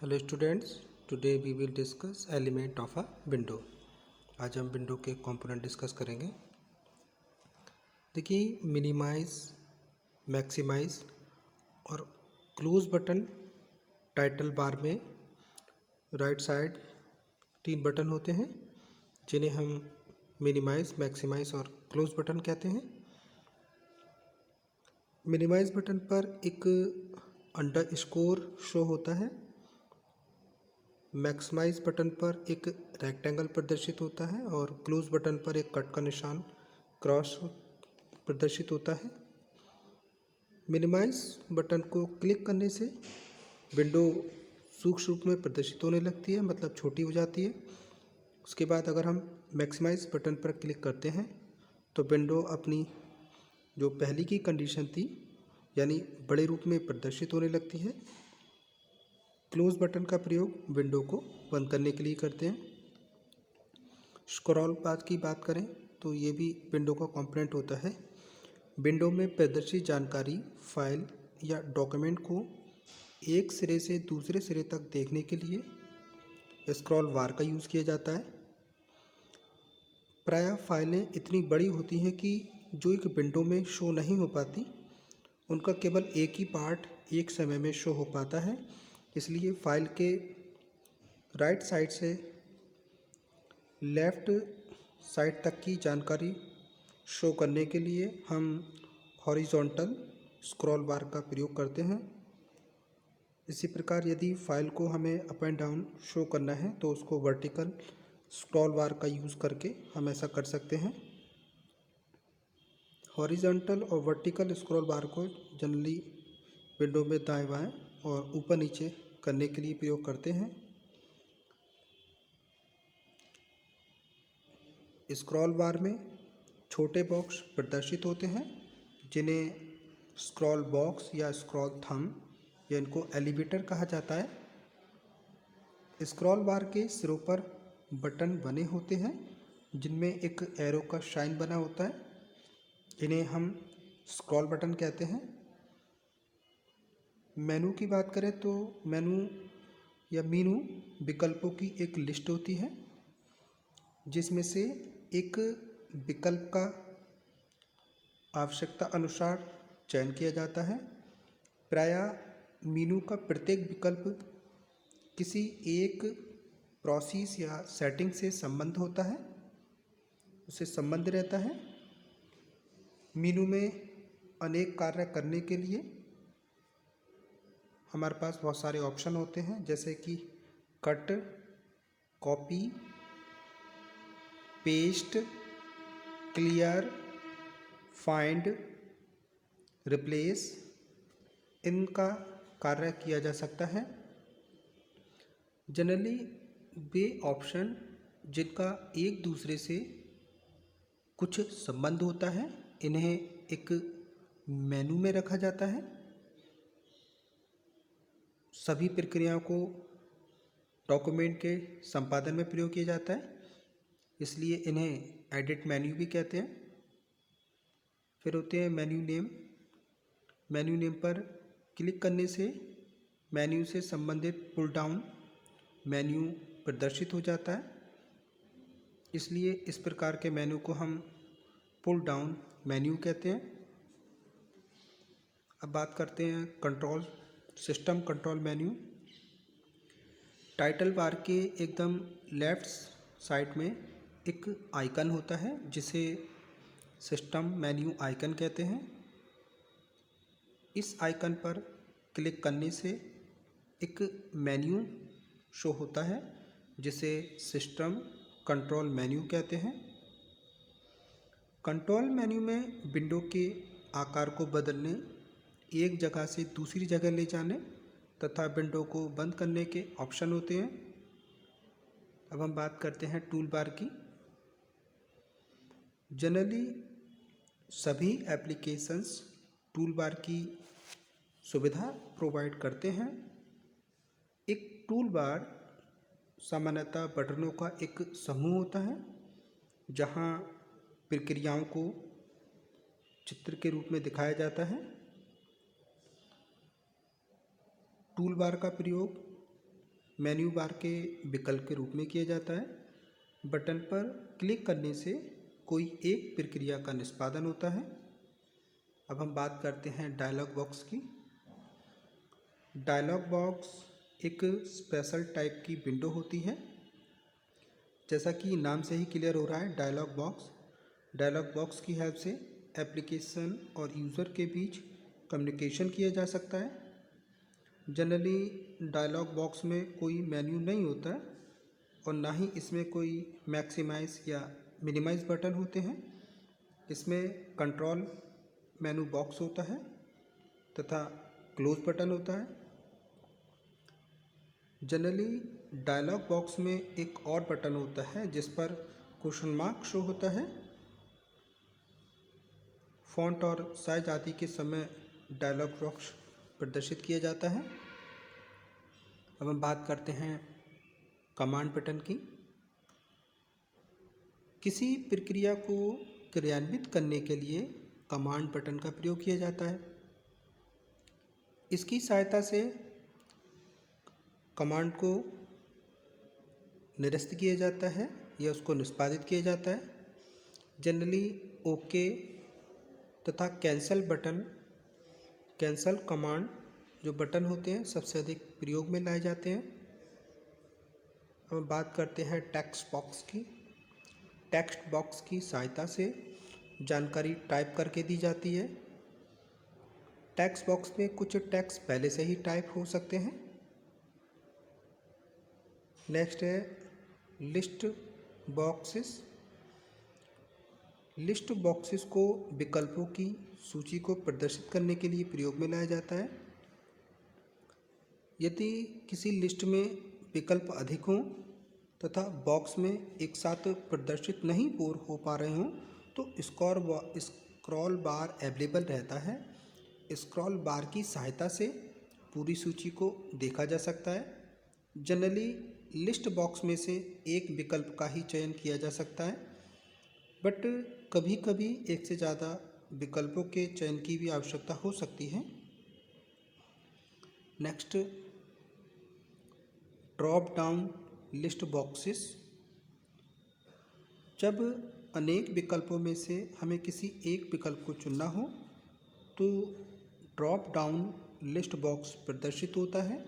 Hello students, today we will discuss element of a window. आज हम window के component discuss करेंगे। देखिए, मिनिमाइज, मैक्सिमाइज और क्लोज बटन टाइटल बार में राइट साइड 3 बटन होते हैं जिन्हें हम मिनिमाइज, मैक्सिमाइज और क्लोज बटन कहते हैं। मिनिमाइज बटन पर एक अंडरस्कोर शो होता है। मैक्सिमाइज बटन पर एक रेक्टेंगल प्रदर्शित होता है और क्लोज बटन पर एक कट का निशान क्रॉस प्रदर्शित होता है। मिनिमाइज बटन को क्लिक करने से विंडो सूक्ष्म रूप में प्रदर्शित होने लगती है, मतलब छोटी हो जाती है। उसके बाद अगर हम मैक्सिमाइज बटन पर क्लिक करते हैं तो विंडो अपनी जो पहली की कंडीशन थी यानी बड़े रूप में प्रदर्शित होने लगती है। क्लोज बटन का प्रयोग विंडो को बंद करने के लिए करते हैं। स्क्रॉल बार की बात करें तो ये भी विंडो का कंपोनेंट होता है। विंडो में प्रदर्शित जानकारी, फाइल या डॉक्यूमेंट को एक सिरे से दूसरे सिरे तक देखने के लिए स्क्रॉल बार का यूज़ किया जाता है। प्रायः फाइलें इतनी बड़ी होती हैं कि जो एक विंडो में शो नहीं हो पाती, उनका केवल एक ही पार्ट एक समय में शो हो पाता है। इसलिए फाइल के राइट साइड से लेफ़्ट साइड तक की जानकारी शो करने के लिए हम हॉरिजॉन्टल स्क्रॉल बार का प्रयोग करते हैं। इसी प्रकार यदि फाइल को हमें अप एंड डाउन शो करना है तो उसको वर्टिकल स्क्रॉल बार का यूज़ करके हम ऐसा कर सकते हैं। हॉरिजॉन्टल और वर्टिकल स्क्रॉल बार को जनरली विंडो में दाएं बाएं और ऊपर नीचे करने के लिए प्रयोग करते हैं। स्क्रॉल बार में छोटे बॉक्स प्रदर्शित होते हैं जिन्हें स्क्रॉल बॉक्स या स्क्रॉल थंब या इनको एलिवेटर कहा जाता है। स्क्रॉल बार के सिरों पर बटन बने होते हैं जिनमें एक एरो का शाइन बना होता है। इन्हें हम स्क्रॉल बटन कहते हैं। मेनू की बात करें तो मेनू या मीनू विकल्पों की एक लिस्ट होती है जिसमें से एक विकल्प का आवश्यकता अनुसार चयन किया जाता है। प्रायः मीनू का प्रत्येक विकल्प किसी एक प्रोसेस या सेटिंग से संबंध होता है, उससे संबंध रहता है। मीनू में अनेक कार्य करने के लिए हमारे पास बहुत सारे ऑप्शन होते हैं, जैसे कि cut, copy, paste, clear, find, replace, इनका कार्य किया जा सकता है। जनरली वे ऑप्शन जिनका एक दूसरे से कुछ संबंध होता है, इन्हें एक मेनू में रखा जाता है। सभी प्रक्रियाओं को डॉक्यूमेंट के संपादन में प्रयोग किया जाता है, इसलिए इन्हें एडिट मेन्यू भी कहते हैं। फिर होते हैं मेन्यू नेम। मेन्यू नेम पर क्लिक करने से मेन्यू से संबंधित पुल डाउन मेन्यू प्रदर्शित हो जाता है, इसलिए इस प्रकार के मेन्यू को हम पुल डाउन मेन्यू कहते हैं। अब बात करते हैं control system control menu. Title bar के एकदम लेफ्ट साइड में एक आइकन होता है जिसे सिस्टम मेन्यू आइकन कहते हैं। इस आइकन पर क्लिक करने से एक मेन्यू शो होता है जिसे सिस्टम कंट्रोल मेन्यू कहते हैं। कंट्रोल मेन्यू में विंडो के आकार को बदलने, एक जगह से दूसरी जगह ले जाने तथा विंडो को बंद करने के ऑप्शन होते हैं। अब हम बात करते हैं टूल बार की। जनरली सभी एप्लीकेशंस टूल बार की सुविधा प्रोवाइड करते हैं। एक टूल बार सामान्यतः बटनों का एक समूह होता है जहां प्रक्रियाओं को चित्र के रूप में दिखाया जाता है। टूल बार का प्रयोग मेन्यू बार के विकल्प के रूप में किया जाता है। बटन पर क्लिक करने से कोई एक प्रक्रिया का निष्पादन होता है। अब हम बात करते हैं डायलॉग बॉक्स की। डायलॉग बॉक्स एक स्पेशल टाइप की विंडो होती है। जैसा कि नाम से ही क्लियर हो रहा है, डायलॉग बॉक्स। डायलॉग बॉक्स की हेल्प से एप्लीकेशन और यूज़र के बीच कम्युनिकेशन किया जा सकता है। जनरली डायलॉग बॉक्स में कोई मेन्यू नहीं होता है और ना ही इसमें कोई मैक्सिमाइज़ या मिनिमाइज़ बटन होते हैं। इसमें कंट्रोल मेनू बॉक्स होता है तथा क्लोज बटन होता है। जनरली डायलॉग बॉक्स में एक और बटन होता है जिस पर क्वेश्चन मार्क शो होता है। फ़ॉन्ट और साइज आदि के समय डायलॉग बॉक्स प्रदर्शित किया जाता है। अब हम बात करते हैं कमांड बटन की। किसी प्रक्रिया को क्रियान्वित करने के लिए कमांड बटन का प्रयोग किया जाता है। इसकी सहायता से कमांड को निरस्त किया जाता है या उसको निष्पादित किया जाता है। जनरली ओके तथा कैंसल बटन, कैंसल कमांड जो बटन होते हैं सबसे अधिक प्रयोग में लाए जाते हैं। हम बात करते हैं टेक्स्ट बॉक्स की। टेक्स्ट बॉक्स की सहायता से जानकारी टाइप करके दी जाती है। टेक्स्ट बॉक्स में कुछ टेक्स्ट पहले से ही टाइप हो सकते हैं। नेक्स्ट है लिस्ट बॉक्सेस। लिस्ट बॉक्सेस को विकल्पों की सूची को प्रदर्शित करने के लिए प्रयोग में लाया जाता है। यदि किसी लिस्ट में विकल्प अधिक हों तथा बॉक्स में एक साथ प्रदर्शित नहीं हो पा रहे हों तो स्क्रॉल बार अवेलेबल रहता है। स्क्रॉल बार की सहायता से पूरी सूची को देखा जा सकता है। जनरली लिस्ट बॉक्स में से एक विकल्प का ही चयन किया जा सकता है, बट कभी कभी एक से ज़्यादा विकल्पों के चयन की भी आवश्यकता हो सकती है। Next, drop down list boxes. जब अनेक विकल्पों में से हमें किसी एक विकल्प को चुनना हो तो ड्रॉप डाउन लिस्ट बॉक्स प्रदर्शित होता है।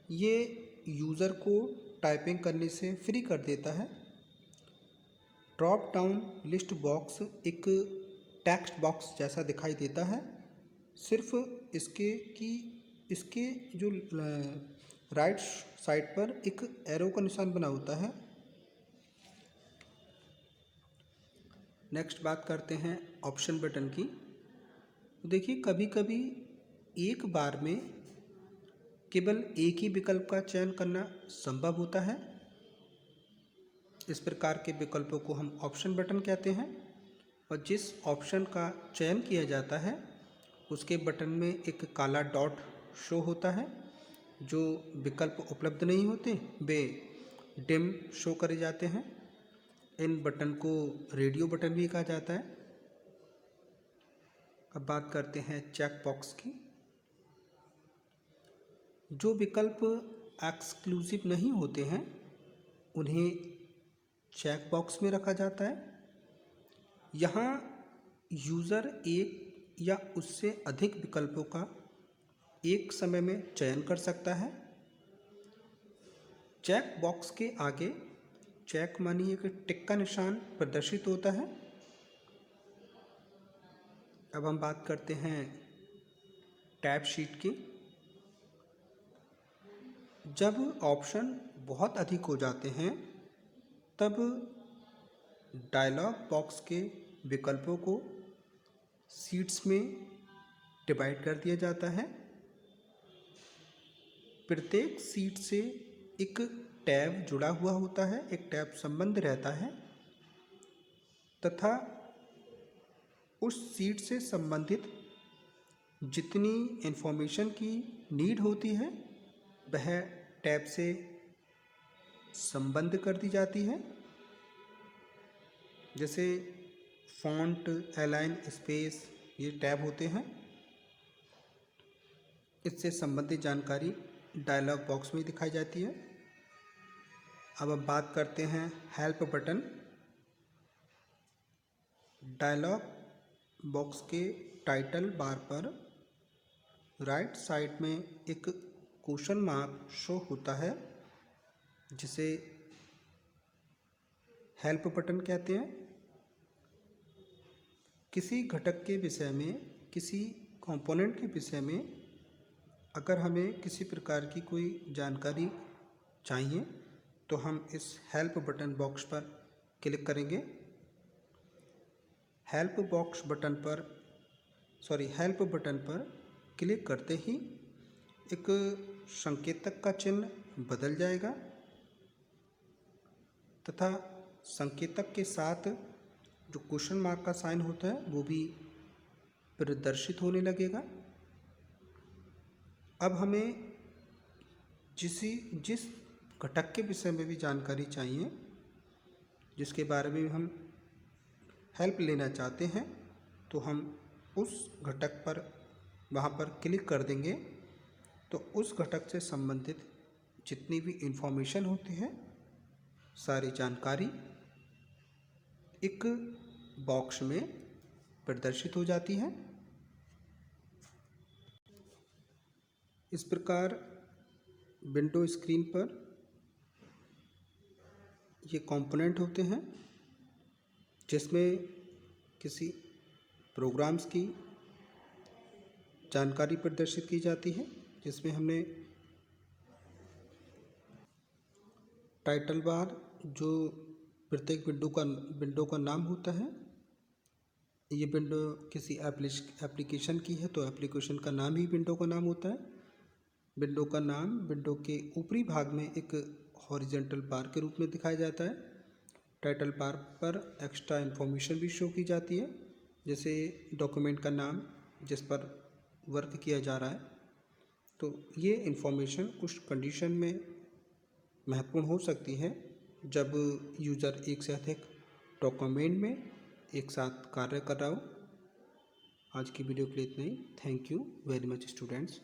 ये यूज़र को टाइपिंग करने से फ्री कर देता है। ड्रॉप डाउन लिस्ट बॉक्स एक टेक्स्ट बॉक्स जैसा दिखाई देता है, सिर्फ इसके जो राइट साइड पर एक एरो का निशान बना होता है। नेक्स्ट बात करते हैं ऑप्शन बटन की। देखिए, कभी कभी एक बार में केवल एक ही विकल्प का चयन करना संभव होता है। इस प्रकार के विकल्पों को हम ऑप्शन बटन कहते हैं और जिस ऑप्शन का चयन किया जाता है उसके बटन में एक काला डॉट शो होता है। जो विकल्प उपलब्ध नहीं होते वे डिम शो करे जाते हैं। इन बटन को रेडियो बटन भी कहा जाता है। अब बात करते हैं चेक बॉक्स की। जो विकल्प एक्सक्लूसिव नहीं होते हैं उन्हें चेक बॉक्स में रखा जाता है। यहाँ यूज़र एक या उससे अधिक विकल्पों का एक समय में चयन कर सकता है। चेक बॉक्स के आगे चेक मानिए कि टिक का निशान प्रदर्शित होता है। अब हम बात करते हैं टैब शीट की। जब ऑप्शन बहुत अधिक हो जाते हैं तब डायलॉग बॉक्स के विकल्पों को शीट्स में डिवाइड कर दिया जाता है। प्रत्येक शीट से एक टैब जुड़ा हुआ होता है, एक टैब संबंध रहता है तथा उस शीट से संबंधित जितनी इन्फॉर्मेशन की नीड होती है वह टैब से संबंध कर दी जाती है। जैसे फॉन्ट, अलाइन, स्पेस, ये टैब होते हैं। इससे संबंधित जानकारी डायलॉग बॉक्स में दिखाई जाती है। अब हम बात करते हैं हेल्प बटन। डायलॉग बॉक्स के टाइटल बार पर राइट साइड में एक क्वेश्चन मार्क शो होता है, जिसे हेल्प बटन कहते हैं। किसी घटक के विषय में, किसी कंपोनेंट के विषय में अगर हमें किसी प्रकार की कोई जानकारी चाहिए तो हम इस हेल्प बटन बॉक्स पर क्लिक करेंगे। हेल्प बटन पर क्लिक करते ही एक संकेतक का चिन्ह बदल जाएगा तथा संकेतक के साथ जो क्वेश्चन मार्क का साइन होता है वो भी प्रदर्शित होने लगेगा। अब हमें जिस घटक के विषय में भी जानकारी चाहिए, जिसके बारे में हम हेल्प लेना चाहते हैं, तो हम उस घटक पर वहाँ पर क्लिक कर देंगे तो उस घटक से संबंधित जितनी भी इन्फॉर्मेशन होती है, सारी जानकारी एक बॉक्स में प्रदर्शित हो जाती है। इस प्रकार विंडो स्क्रीन पर ये कंपोनेंट होते हैं जिसमें किसी प्रोग्राम्स की जानकारी प्रदर्शित की जाती है, जिसमें हमने टाइटल बार जो प्रत्येक विंडो का नाम होता है। ये विंडो किसी एप्लीकेशन की है तो एप्लीकेशन का नाम ही विंडो का नाम होता है। विंडो का नाम विंडो के ऊपरी भाग में एक हॉरिजॉन्टल बार के रूप में दिखाया जाता है। टाइटल बार पर एक्स्ट्रा इन्फॉर्मेशन भी शो की जाती है, जैसे डॉक्यूमेंट का नाम जिस पर वर्क किया जा रहा है। तो ये इन्फॉर्मेशन कुछ कंडीशन में महत्वपूर्ण हो सकती है जब यूज़र एक से अधिक डॉक्यूमेंट में एक साथ कार्य कर रहा हो। आज की वीडियो के लिए इतना ही। Thank you very much students.